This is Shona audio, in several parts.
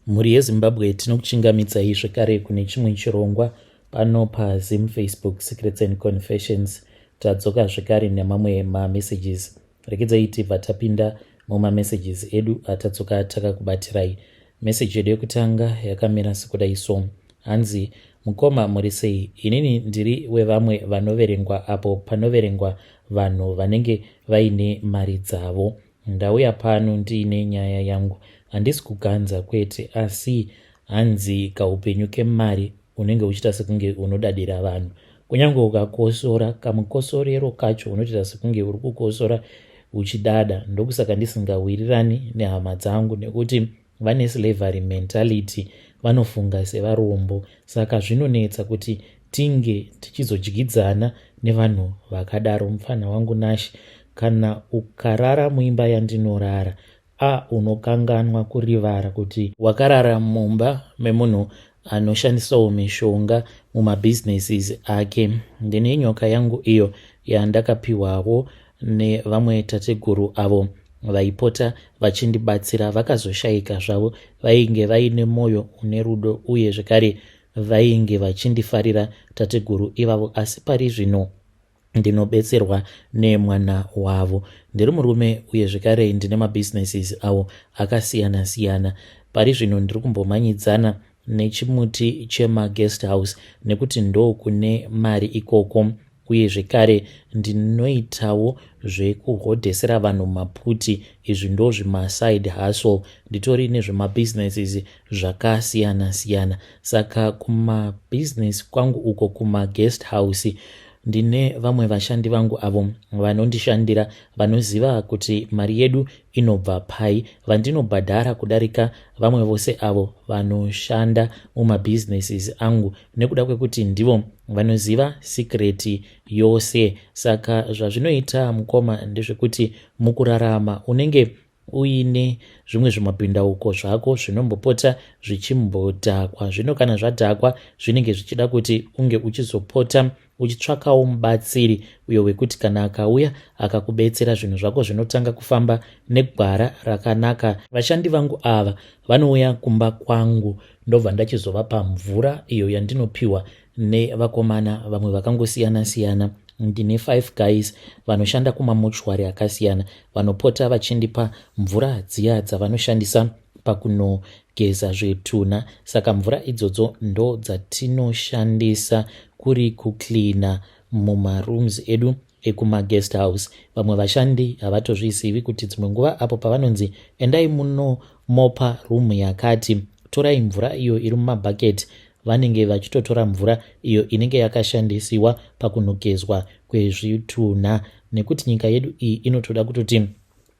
Mhuri yeZimbabwe tinokuchingamidzai zvekare kune chimwe chirongwa pano paZim Facebook Secrets and Confessions. Tadzoka zvekare nemamwe mamessages. Rekedzai tibva tapinda mumamessages edu atadzoka takakubatirai. Message yedu yekutanga yakamira sekudai so. Hanzi, mukoma muri sei? Inini ndiri wevamwe vanoverengwa apo panoverengwa vanhu vanenge vaine mari dzavo. Ndauya pano ndiine nyaya yangu. Handisi kuganza kwete, asi hanzi kaupenyu kemari unenge uchiita sekunge unodadira vanhu. Kunyange ukakosora kamukosorero kacho unoita sekunge uri kukosora uchidada. Ndokusaka ndisingawirirani nehama dzangu nekuti vane slavery mentality, vanofunga sevarombo. Saka zvinonetsa kuti tinge tichizodyidzana nevanhu vakadaro. Mufana wangu Nashi, kana ukarara muimba yandinorara, unokanganwa kurivara kuti wakarara mumba memunhu anoshandisawo mishonga mumabhizinesis ake. Ndine nyoka yangu iyo yandakapiwawo nevamwe tateguru avo vaipota vachindibatsira vakazoshayika zvavo. Vainge vaine mwoyo une rudo uye zvekare vainge vachindifarira tateguru ivavo, asi pari zvino ndinobetserwa nemwana wavo. Ndiri murume uye zvekare ndine mabhizinesis avo akasiyana siyana. Pari zvino ndiri kumbomanyidzana nechimuti chemaguest house nekuti ndo kune mari ikoko, uye zvekare ndinoitawo zvekuhodhesera vanhu maputi. Izvi ndo zvimaside hustle. Nditori nezvemabhizinesis zvakasiyana siyana. Saka kumabhizinesi kwangu uko kumaguest house ndine vamwe vashandi vangu avo vanondishandira, vanoziva kuti mari yedu inobva pai, vandinobhadhara kudarika vamwe vose avo vanoshanda mumabhizinesis angu, nekuda kwekuti ndivo vanoziva sikreti yose. Saka zvazvinoita mukoma ndezvekuti mukurarama unenge uine zvimwe zvimabhindauko zvako zvinombopota zvichimbodhakwa. Zvino kana zvadhakwa zvinenge zvichida kuti unge uchizopota uchitsvakawo mubatsiri uyo wekuti kana akauya akakubetsera zvinhu zvako zvinotanga kufamba negwara rakanaka. Vashandi vangu ava vanouya kumba kwangu, ndobva ndachizovapa mvura iyo yandinopiwa nevakomana vamwe vakangosiyana siyana. Ndine 5 guys vanoshanda kumamochwari akasiyana, vanopota vachindipa mvura dziya dzavanoshandisa pakunogeza zvetuna. Saka mvura idzodzo ndo dzatinoshandisa kuri kuklina mumarooms edu ekumaguest house. Vamwe vashandi havatozvizivi kuti dzimwe nguva apo pavanonzi endai munomopa room yakati, torai mvura iyo iri mumabhaketi, vanenge vachitotora mvura iyo inenge yakashandisiwa pakunogezwa kwezvituna. Nekuti nyika yedu iyi inotoda kutoti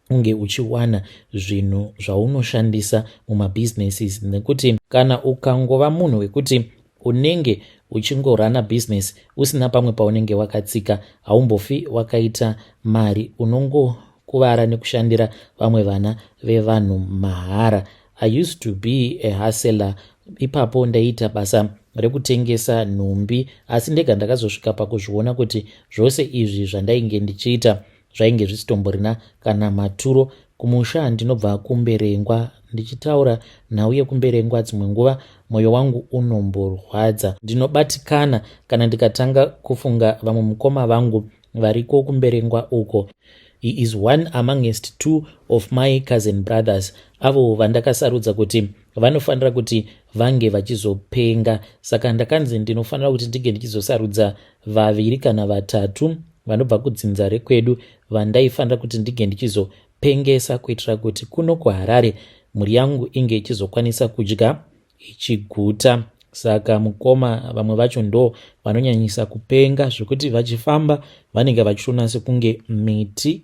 unge uchiwana zvinhu zvaunoshandisa mumabhizinesis, nekuti kana ukangova munhu wekuti unenge uchingorana bhizinesi usina pamwe paunenge wakatsika, haumbofi wakaita mari, unongokuvara nekushandira vamwe vana vevanhu mahara. I used to be a hustler. Ipapo ndaita basa rekutengesa nhumbi, asi ndega ndakazosvika pakuzviona kuti zvose izvi zvandainge ndichiita zvainge zvisitomborina kana maturo. Kumusha ndinobva kumberengwa, ndichitaura nhau yekumberengwa dzimwe nguva mwoyo wangu unomborwadza. Ndinobatikana kana ndikatanga kufunga vamwe mukoma vangu variko kumberengwa uko. He is one amongst 2 of my cousin brothers, avo vandakasarudza kuti vanofanira kuti vange vachizopenga. Saka ndakanzi ndinofanira kuti ndige ndichizosarudza 2 kana 3 vanobva kudzinza rekwedu vandaifanira kuti ndige ndichizopengesa, kuitira kuti kuno kuHarare mhuri yangu inge ichizokwanisa kudya ichiguta. Saka mukoma vamwe vacho ndo vanonyanyisa kupenga zvekuti vachifamba vanenge vachiona sekunge miti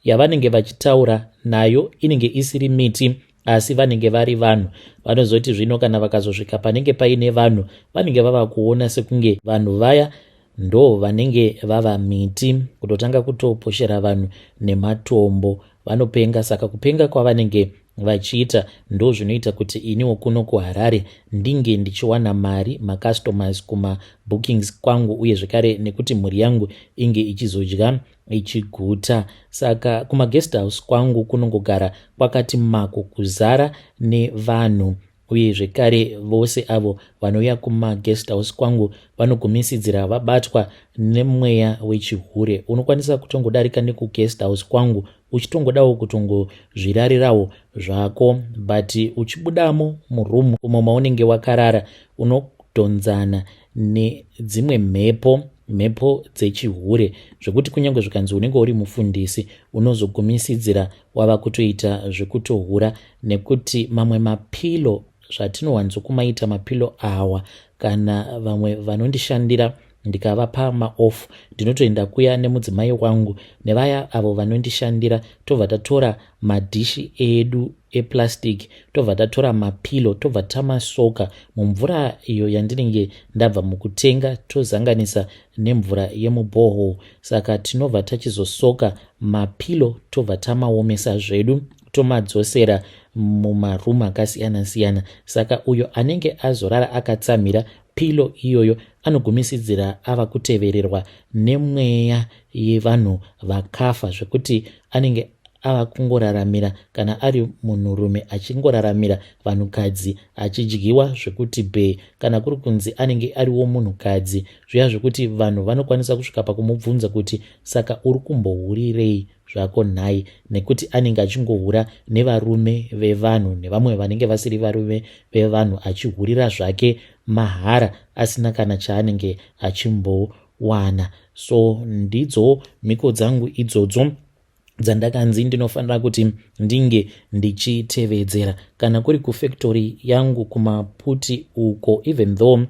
yavanenge vachitaura nayo inenge isiri miti asi vanenge vari vanhu. Vanozoti zvino kana vakazosvika panenge paine vanhu vanenge vava kuona sekunge vanhu vaya ndo vanenge vava miti, kutotanga kutoposhera vanhu nematombo. Vanopenga. Saka kupenga kwavanenge vachiita ndo zvinoita kuti iniwo kuno kuHarare ndinge ndichiwana mari, macustomers kumabookings kwangu, uye zvekare nekuti mhuri yangu inge ichizodya ichiguta. Saka kumaguest house kwangu kunongogara kwakati mako kuzara nevanhu uye zvekare vose avo vanouya kumaguest house kwangu vanogumisidzira vabatwa nemweya wechihure. Unokwanisa kutongodarika nekuguest house kwangu uchitongodawo kutongozvirarirawo zvako, but uchibudamo murumu umo maunenge wakarara unodhonzana nedzimwe mhepo dzechihure, zvekuti kunyange zvikanzi unenge uri mufundisi unozogumisidzira wava kutoita zvekutohura, nekuti mamwe mapilo zvatinowanzokumaita mapilo awa, kana vamwe vanondishandira ndikavapa maofu ndinotoenda kuya nemudzimai wangu nevaya avo vanondishandira, tobva tatora madhishi edu eplastic, tobva tatora mapilo, tobva tamasoka mumvura iyo yandinenge ndabva mukutenga, tozanganisa nemvura yemuboho. Saka tinobva tachizosoka mapilo tobva tamaomesa zvedu tomadzosera mumarumu akasiyana-siyana. Saka uyo anenge azorara akatsamhira pilo iyoyo anogumisidzira ava kutevererwa nemweya yevanhu vakafa, zvekuti anenge ava kungoraramira, kana ari munhurume achingoraramira vanhukadzi achidyiwa zvekuti bhe, kana kuri kunzi anenge ariwo munhukadzi zviya zvekuti vanhu vanokwanisa kusvika pakumubvunza kuti saka uri kumbohurirei zvako nhai, nekuti anenge achingohura nevarume vevanhu nevamwe vanenge vasiri varume vevanhu, achihurira zvake mahara asina kana chaanenge achimbowana. So ndidzo mhiko dzangu idzodzo dzandakanzi ndinofanira kuti ndinge ndichitevedzera. Kana kuri kufactory yangu kumaputi uko, even though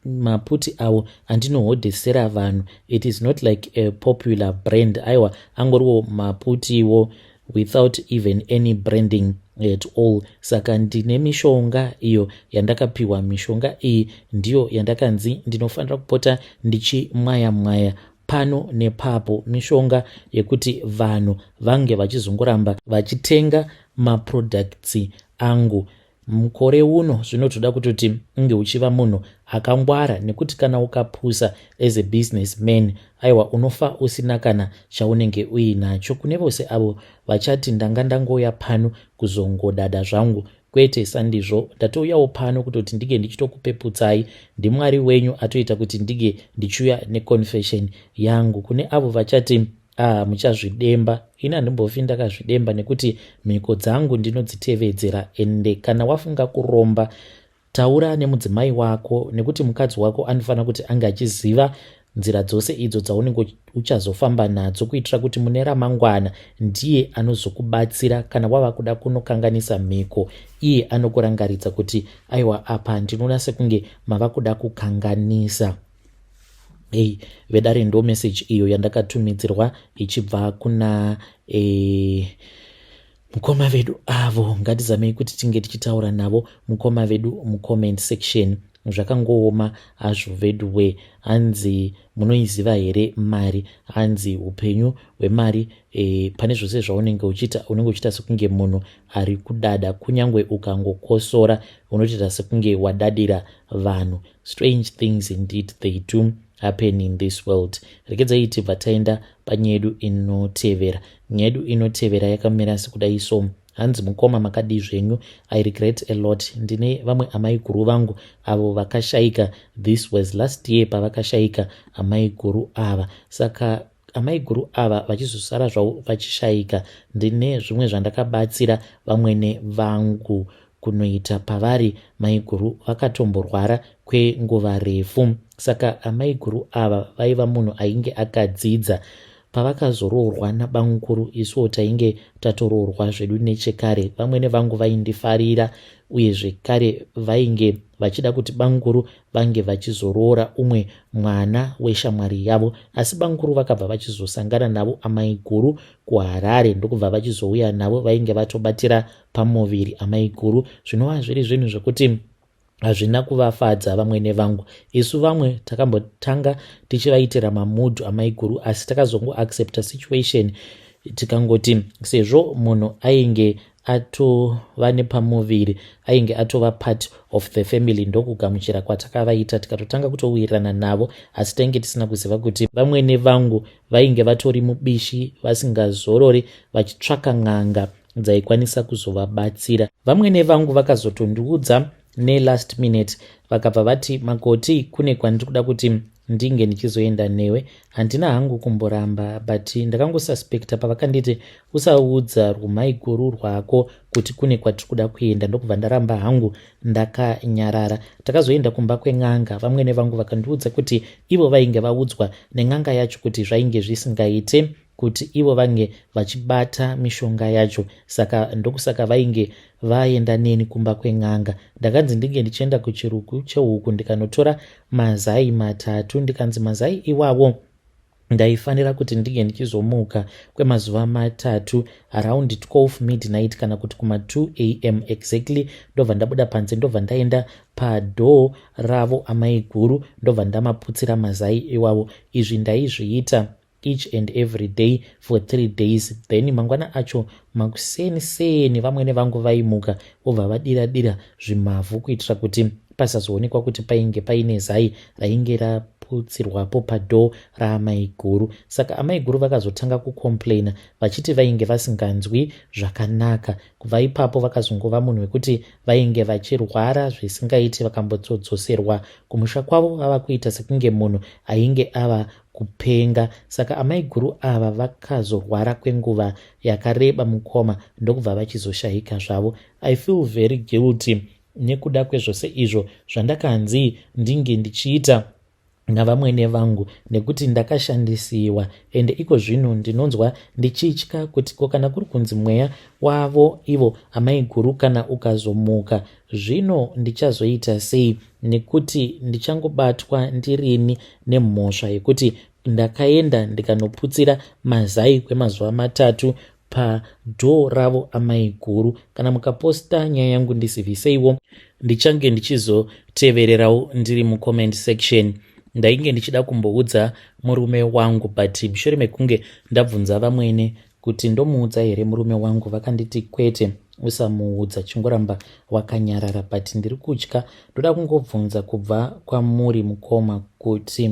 maputi avo andinohodhesera vanhu, it is not like a popular brand, aiwa angoriwo maputiwo without even any branding at all. Saka ndine mishonga iyo yandakapiwa, mishonga iyi ndiyo yandakanzi ndinofanira kupota ndichimwaya pano nepapo, mishonga yekuti vanhu vange vachizongoramba vachitenga maproducts angu. Mukore uno zvinotoda kutoti unge uchiva munhu akangwara, nekuti kana ukapusa as a businessman, aiwa unofa usina kana chaunenge uinacho. Kune vose avo vachati ndanga ndangoya pano kuzongodada zvangu, kwete sandizvo, ndatouyawo pano kutoti ndige ndichitokupeputsai, ndimwari wenyu atoita kuti ndige ndichiuya neconfession yangu. Kune avo vachati muchazvidemba, ina ndimbofi ndakazvidemba, nekuti mhiko dzangu ndinodzitevedzera. Ende kana wafunga kuromba, taura nemudzimai wako, nekuti mukadzi wako anofanira kuti ange achiziva nzira dzose idzo dzaunenge uchazofamba nadzo, kuitira kuti mune ramangwana ndiye anozokubatsira. Kana wava kuda kunokanganisa mhiko, iye anokurangaridza kuti aiwa apa ndinoona sekunge mava kuda kukanganisa. Vedare ndo message iyo yandakatumidzirwa ichibva kuna mukoma vedu avo. Ngatizamei kuti tinge tichitaura navo mukoma vedu mucomment section. Zvakangooma hazvo vedu we, hanzi munoiziva here mari, hanzi upenyu hwemari pane zvose zvaunenge uchiita, unenge uchiita sekunge munhu ari kudada, kunyangwe ukangokosora unotoita sekunge wadadira vanhu. Strange things indeed they do happen in this world. Rekedzai tibva taenda panyedu inotevera. Nyedu inotevera yakamira sekudai so. Hanzi mukoma makadi zvenyu, I regret a lot. Ndine vamwe amai guru vangu avo vakashaika. This was last year pavakashaika amai guru ava. Saka amai guru ava vachizosara zvavo vachishaika, ndine zvimwe zvandakabatsira vamwene vangu kunoita pavari maiguru vakatomborwara kwenguva refu. Saka amaiguru ava vaiva munhu ainge akadzidza. Pavakazoroorwa nabanguru, isuwo tainge tatoroorwa zvedu nechekare. Vamwene vangu vaindifarira, uye zvekare vainge vachida kuti banguru vange vachizoroora umwe mwana weshamwari yavo. Asi banguru vakabva vachizosangana navo amaiguru kuHarare, ndokubva vachizouya navo, vainge vatobatira pamoviri amaiguru. Zvinova zviri zvinhu zvekuti hazvina kuvafadza vamwene vangu. Isu vamwe takambotanga tichivaitira mamudhu amaiguru, asi takazongo accepta situation tikangoti sezvo munhu ainge atova nepamoviri, ainge atova part of the family, ndokugamuchira kwatakavaita, tikatotanga kutowirirana navo. Asi tainge tisina kuziva kuti vamwene vangu vainge vatori mubishi, vasingazorori, vachitsvaka n'anga dzaikwanisa kuzovabatsira. Vamwene vangu vakazotondiudza nelast minute vakabva vati, Makoti, kune kwandiri kuda kuti ndinge ndichizoenda newe. Handina hangu kumboramba, but ndakangosuspekta pavakanditi usaudza rumhai guru rwako kuti kune kwatiri kuda kuenda. Ndokubva ndaramba hangu ndakanyarara. Takazoenda kumba kwen'anga. Vamwene vangu vakandiudza kuti ivo vainge vaudzwa nen'anga yacho kuti zvainge zvisingaite kuti ivo vange vachibata mishonga yacho, saka ndokusaka vainge vaenda neni kumba kwen'anga. Ndakanzi ndinge ndichienda kuchirugu chehuku ndikanotora mazai 3. Ndikanzi mazai iwawo ndaifanira kuti ndinge ndichizomuka kwemazuva 3 around 12 midnight kana kuti kuma 2 am exactly. Ndobva ndabuda panze, ndobva ndaenda padhoo ravo amai guru, ndobva ndamaputsira mazai iwawo. Izvi ndaizviita each and every day for 3 days. Then mangwana acho makuseni vamwene vangu vaimuka vobva vadira zvimavhu kuitira kuti pasazoonekwa kuti painge paine zai rainge raputsirwapo padhoo raamai guru. Saka amai guru vakazotanga kukomplaina vachiti vainge vasinganzwi zvakanaka. Kubva ipapo vakazongova munhu wekuti vainge vachirwara zvisingaiti, vakambotodzoserwa kumusha kwavo vava kuita sekunge munhu ainge ava kupenga. Saka amai guru ava vakazorwara kwenguva yakareba mukoma, ndokubva vachizoshayika zvavo. I feel very guilty nekuda kwezvose izvo zvandakanzi ndinge ndichiita navamwene vangu, nekuti ndakashandisiwa. Ende iko zvino ndinonzwa ndichitya kuti kana kuri kunzi mweya wavo ivo amai guru kana ukazomuka, zvino ndichazoita sei? Nekuti ndichangobatwa ndirini nemhosva yekuti ndakaenda ndikanoputsira mazai kwemazuva 3 padhoo ravo amai guru. Kana mukaposta nyaya yangu ndisivhiseiwo, ndichange ndichizotevererawo ndiri mucomment section. Ndainge ndichida kumboudza murume wangu, but mushure mekunge ndabvunza vamwene kuti ndomuudza here murume wangu, vakanditi kwete, usamuudza, chingoramba wakanyarara. But ndiri kutya, ndoda kungobvunza kubva kwamuri mukoma kuti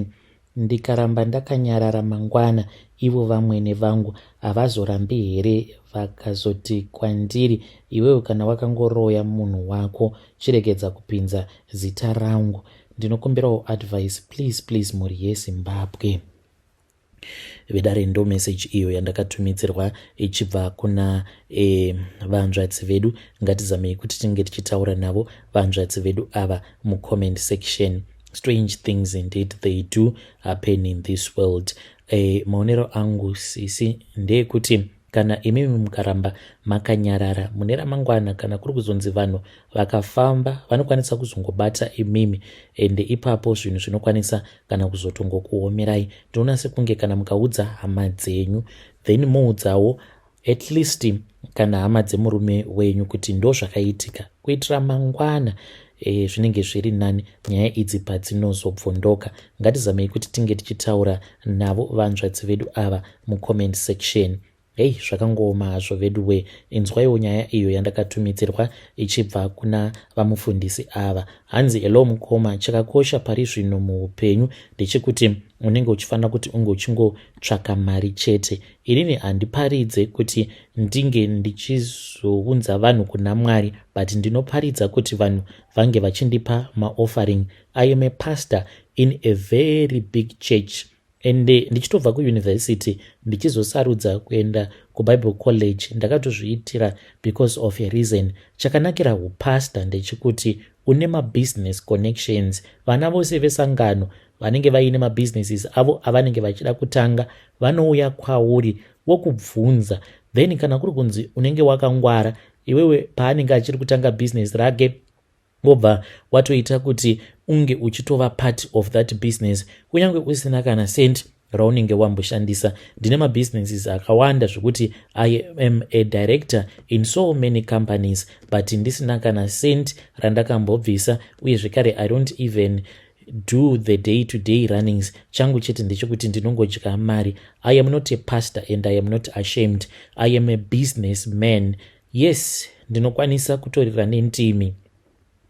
ndikaramba ndakanyarara mangwana, ivo vamwene vangu havazorambi here vakazoti kwandiri, iwewe kana wakangoroya munhu wako chiregedza kupinza zita rangu. Ndinokumbirawo advice please muri yeZimbabwe. Vedare ndo message iyo yandakatumidzirwa ichibva kuna vanzvadzi vedu. Ngatizamei kuti tinge tichitaura navo vanzvadzi vedu ava mucomment section. Strange things indeed they do happen in this world. Maonero angu sisi ndeyekuti kana imimi mukaramba makanyarara mune ramangwana, kana kuri kuzonzi vanhu vakafamba vanokwanisa kuzongobata imimi, ende ipapo zvinhu zvinokwanisa kana kuzotongokuomerai. Ndinoona sekunge kana mukaudza hama dzenyu, then muudzawo at least kana hama dzemurume wenyu kuti ndo zvakaitika, kuitira mangwana zvinenge zviri nani nyaya idzi padzinozobvondoka. Ngatizamei kuti tinge tichitaura navo vanzvadzi vedu ava mucomment section. Hei, zvakangooma hazvo vedu we. Inzwaiwo nyaya iyo yandakatumidzirwa ichibva kuna vamufundisi ava. Hanzi elo mukoma, chakakosha pari zvino muupenyu ndechekuti unenge uchifanira kuti unge uchingotsvaka mari chete. Inini handiparidze kuti ndinge ndichizounza vanhu kuna Mwari, but ndinoparidza kuti vanhu vange vachindipa maoffering. I am a pastor in a very big church. Ende ndichitobva kuuniversity ndichizosarudza kuenda kuBible College, ndakatozviitira because of a reason. Chakanakira upasta ndechekuti une mabusiness connections. Vana vose vesangano vanenge vaine mabusinesses avo avanenge vachida kutanga vanouya kwauri wokubvunza, then kana kuri kunzi unenge wakangwara iwewe paanenge achiri kutanga business rake wobva watoita kuti unge uchitova part of that business kunyange usina kana sent raunenge wamboshandisa. Ndine mabusinesses akawanda zvokuti I am a director in so many companies, but ndisina kana sent randakambobvisa, uye zvekare I don't even do the day-to-day runnings. Changu chete ndechekuti ndinongodya mari. I am not a pastor and I am not ashamed. I am a businessman. Yes, ndinokwanisa kutorira nentimi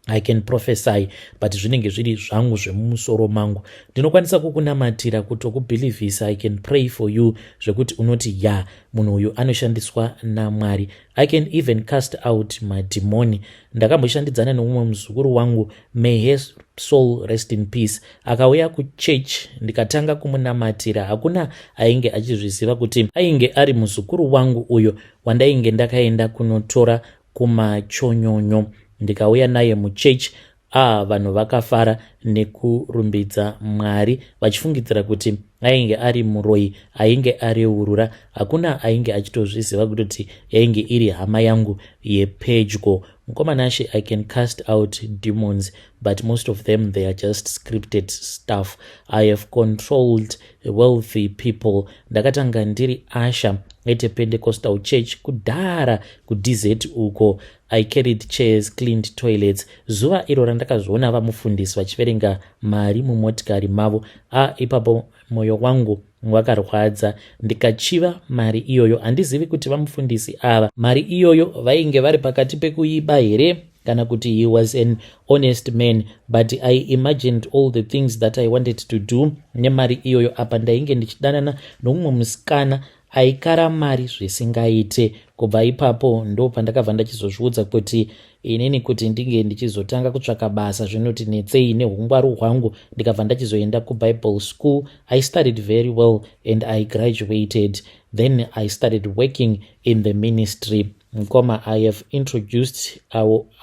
I can prophesy, but zvinenge zviri zvangu zvemumusoro mangu. Ndinokwanisa kukunamatira kutokubhilivhisa. I can pray for you zvekuti unoti ya munhu uyu anoshandiswa naMwari. I can even cast out madhimoni. Ndakamboshandidzana nomumwe muzukuru wangu, may his soul rest in peace. Akauya kuchurch ndikatanga kumunamatira. Hakuna ainge achizviziva kuti ainge ari muzukuru wangu uyo wandainge ndakaenda kunotora kumachonyonyo. Ndikauya naye muchechi. Vanhu vakafara nekurumbidza Mwari vachifungidzira kuti ainge ari muroi, ainge ari urura. Hakuna ainge achitozviziva kuti yainge iri hama yangu yepedyo. Mukomanashe, I can cast out demons, but most of them, they are just scripted stuff. I have controlled wealthy people. Ndakatanga ndiri asha at a Pentecostal church kudhara kuDZ uko. I carried chairs, cleaned toilets. Zuva iro randakazviona vamufundisi vachiverenga mari mumotikari mavo, ipapo moyo wangu wakarwadza. Ndikachiva mari iyoyo. Handizivi kuti vamufundisi ava mari iyoyo vainge vari pakati pekuiba here kana kuti he was an honest man, but I imagined all the things that I wanted to do nemari iyoyo. Apa ndainge ndichidanana nomumwe musikana aikara mari zvisingaite. Kubva ipapo ndo pandakabva ndachizozviudza kuti inini kuti ndinge ndichizotanga kutsvaka basa zvinoti netsei neungwaru hwangu. Ndikabva ndachizoenda kuBible school. I studied very well and I graduated. Then I started working in the ministry. Mkoma, I have introduced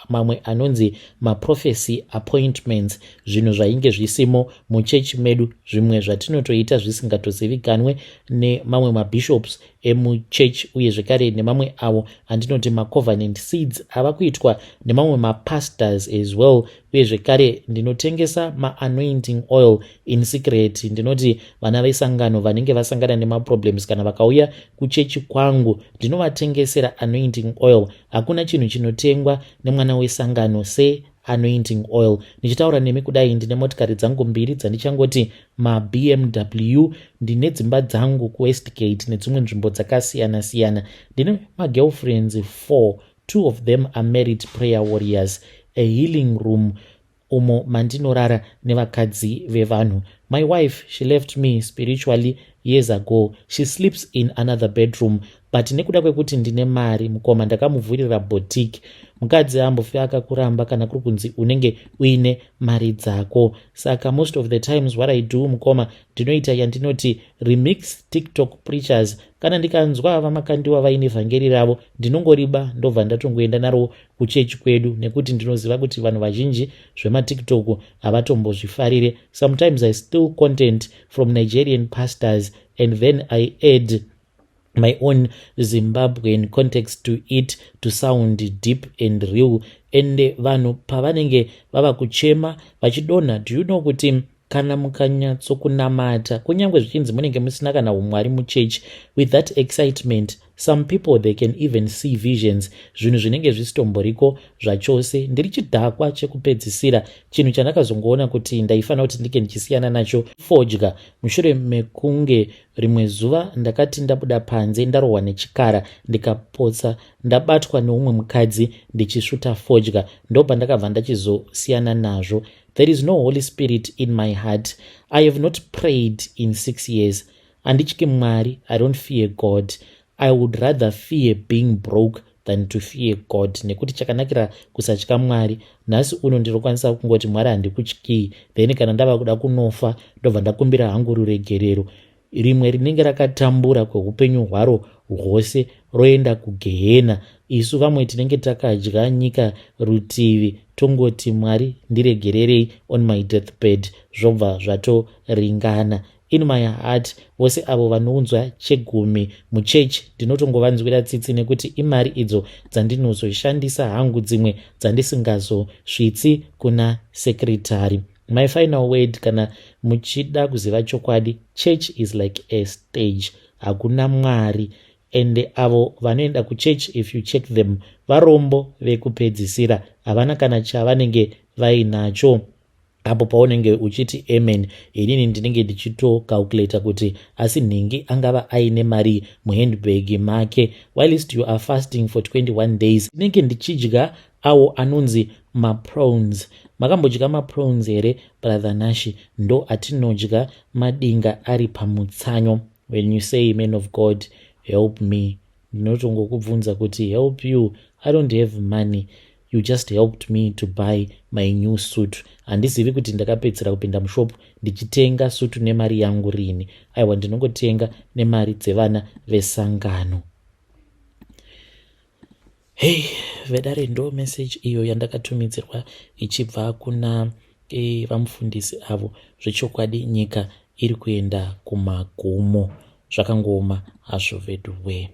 mamwe anonzi maprophecy appointments, zvinhu zvainge zvisimo muchechi medu, zvimwe zvatinotoita zvisingatozivikanwe nemamwe mabishops emuchechi, uye zvekare nemamwe avo andinoti macovenant seeds ava kuitwa nemamwe mapastors as well. Uye zvekare ndinotengesa maanointing oil in secret. Ndinoti vana vesangano vanenge vasangana nemaproblems kana vakauya kuchechi kwangu ndinovatengesera anointing oil. Hakuna chinhu chinotengwa nemwana wesangano se anointing oil. Nichitaura nemi kudai ndine motikari dzangu mbiri dzandichangoti maBMW. Ndine dzimba dzangu kuWestgate nedzimwe nzvimbo dzakasiyana siyana. Ndine magirlfriends 4. 2 of them are married prayer warriors. A healing room umo mandinorara nevakadzi vevanhu. My wife, she left me spiritually years ago. She sleeps in another bedroom, but nekuda kwekuti ndine mari mukoma ndakamuvhurira boutique. Mukadzi ambofi akakuramba kana kuri kunzi unenge uine mari dzako. Saka most of the times what I do mukoma ndinoita yandinoti remix TikTok preachers. Kana ndikanzwa vamakandiwa vaine vhangeri ravo ndinongoriba ndobva ndatongoenda naro kuchechi kwedu, nekuti ndinoziva kuti vanhu vazhinji zvemaTikTok havatombozvifarire. Sometimes I steal content from Nigerian pastors and then I add my own Zimbabwean context to it to sound deep and real. Ende vanhu pavanenge vava kuchema vachidonha, do you know kuti kana mukanyatsokunamata kunyange zvichinzi munenge musina kana umwari muchechi, with that excitement some people they can even see visions, zvinhu zvinenge zvisitomboriko zvachose. Ndiri chidhakwa chekupedzisira, chinhu chandakazongoona kuti ndaifanira kuti ndike ndichisiyana nacho, fodya. Mushure mekunge rimwe zuva ndakati ndabuda panze ndarohwa nechikara ndikapotsa, ndabatwa neumwe mukadzi ndichisvuta fodya, ndopa ndakabva ndachizosiyana nazvo. There is no Holy Spirit in my heart. I have not prayed in 6 years. Andityi Mwari. I don't fear God. I would rather fear being broke than to fear God. Nekuti chakanakira kusatya Mwari. Nhasi uno ndinokwanisa kungoti Mwari handikutyi, then kana ndava kuda kunofa ndobva ndakumbira hangu ruregerero. Rimwe rinenge rakatambura kweupenyu hwaro hwose roenda kugehena. Isu vamwe tinenge takadya nyika rutivi tongoti Mwari ndiregererei on my deathbed, zvobva zvatoringana. In my heart vose avo vanounzwa chegumi muchechi ndinotongovanzwira tsitsi, nekuti imari idzo dzandinozoshandisa hangu dzimwe dzandisingazosvitsi kuna sekretari. My final word, kana muchida kuziva chokwadi, church is like a stage. Hakuna Mwari. And avo vanoenda kuchurch, if you check them, varombo vekupedzisira, havana kana chavanenge vainacho. Apo paunenge uchiti amen, inini ndinenge ndichitocalculate kuti asi nhingi angava aine mari muhandbag make whilst you are fasting for 21 days. Ndinenge ndichidya awo anonzi maprawns. Makambodya maprawns here brother Nashi? Ndo atinodya madinga ari pamutsanyo. When you say man of God help me, ndinotongokubvunza kuti help you, I don't have money, you just helped me to buy my new suit. Handizivi kuti ndakapedzera kupinda mushopu ndichitenga sutu nemari yangu rini. Aiwa, ndinongotenga nemari dzevana vesangano. Hey, vedare ndo message iyo yandakatumidzirwa ichibva kuna vamufundisi avo. Zvechokwadi nyika iri kuenda kumagumo. Zvakangoma hazvo veduwe.